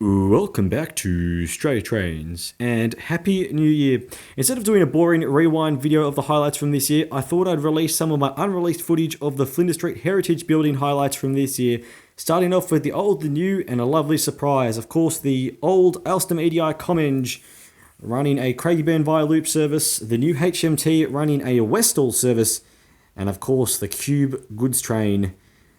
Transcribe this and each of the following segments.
Welcome back to Stray Trains, and Happy New Year. Instead of doing a boring rewind video of the highlights from this year, I thought I'd release some of my unreleased footage of the Flinders Street Heritage Building highlights from this year, starting off with the old, the new, and a lovely surprise. Of course, the old Alstom EDI Comminge running a Craigieburn via loop service, the new HMT running a Westall service, and of course the Cube goods train.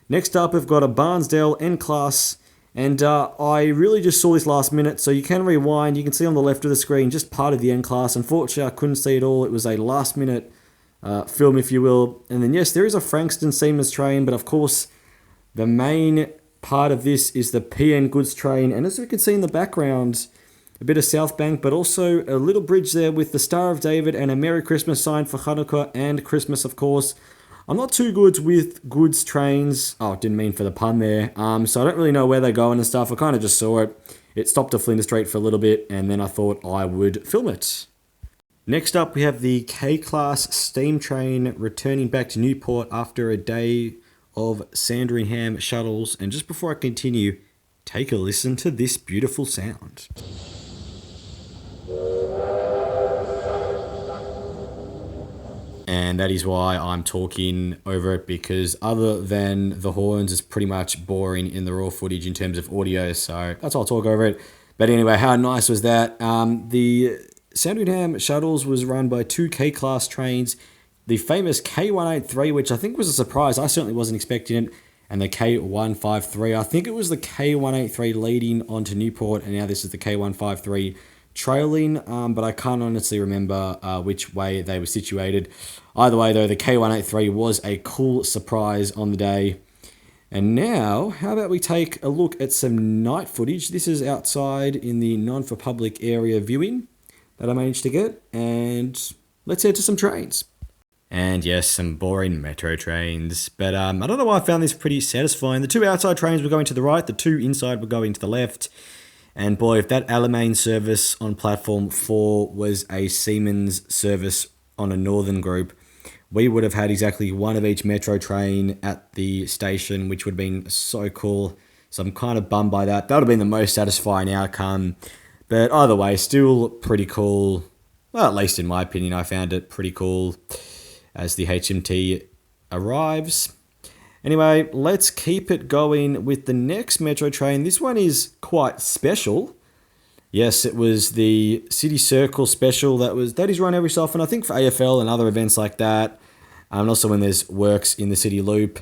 Next up, we've got a Barnsdale N-Class. And I really just saw this last minute, so you can rewind. You can see on the left of the screen just part of the N-Class. Unfortunately, I couldn't see it all. It was a last minute film, if you will. And then, yes, there is a Frankston Siemens train, but of course, the main part of this is the PN goods train. And as we can see in the background, a bit of South Bank, but also a little bridge there with the Star of David and a Merry Christmas sign for Hanukkah and Christmas, of course. I'm not too good with goods trains. Oh, didn't mean for the pun there. So I don't really know where they're going and stuff. I kind of just saw it. It stopped at Flinders Street for a little bit, and then I thought I would film it. Next up, we have the K-Class steam train returning back to Newport after a day of Sandringham shuttles. And just before I continue, take a listen to this beautiful sound. And that is why I'm talking over it, because other than the horns, it's pretty much boring in the raw footage in terms of audio, so that's why I'll talk over it. But anyway, how nice was that? The Sandringham shuttles was run by two K-Class trains, the famous K183, which I think was a surprise. I certainly wasn't expecting it, and the K153. I think it was the K183 leading onto Newport, and now this is the K153 trailing, but I can't honestly remember which way they were situated. Either way, though, the K183 was a cool surprise on the day. And now, how about we take a look at some night footage? This is outside in the non-for-public area viewing that I managed to get, and let's head to some trains. And yes, some boring metro trains, but I don't know why I found this pretty satisfying. The two outside trains were going to the right, the two inside were going to the left. And boy, if that Alamein service on platform 4 was a Siemens service on a northern group, we would have had exactly one of each metro train at the station, which would have been so cool. So I'm kind of bummed by that. That would have been the most satisfying outcome. But either way, still pretty cool. Well, at least in my opinion, I found it pretty cool as the HMT arrives. Anyway, let's keep it going with the next metro train. This one is quite special. Yes, it was the City Circle special that is run every so often, I think for AFL and other events like that. And also when there's works in the City Loop.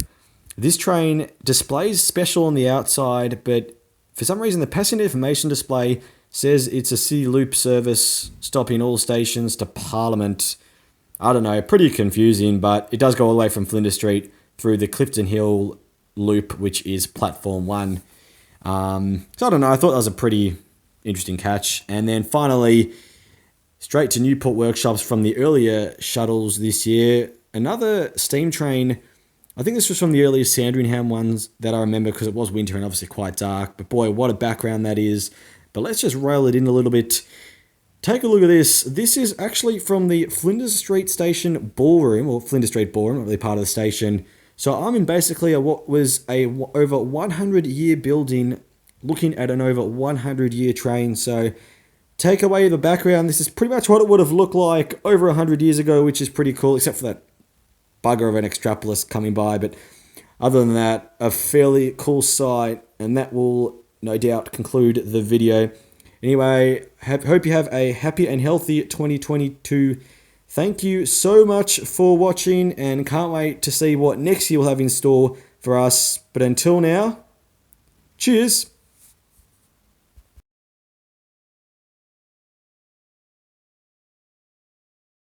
This train displays special on the outside, but for some reason the passenger information display says it's a City Loop service stopping all stations to Parliament. I don't know, pretty confusing, but it does go all the way from Flinders Street through the Clifton Hill loop, which is platform 1. So I don't know, I thought that was a pretty interesting catch. And then finally, straight to Newport Workshops from the earlier shuttles this year. Another steam train. I think this was from the earlier Sandringham ones that I remember because it was winter and obviously quite dark. But boy, what a background that is. But let's just rail it in a little bit. Take a look at this. This is actually from the Flinders Street Station ballroom, or Flinders Street ballroom, not really part of the station. So I'm in basically what was a over 100-year building looking at an over 100-year train. So take away the background. This is pretty much what it would have looked like over 100 years ago, which is pretty cool, except for that bugger of an extrapolis coming by. But other than that, a fairly cool sight, and that will no doubt conclude the video. Anyway, hope you have a happy and healthy 2022. Thank you so much for watching, and can't wait to see what next year will have in store for us. But until now, cheers!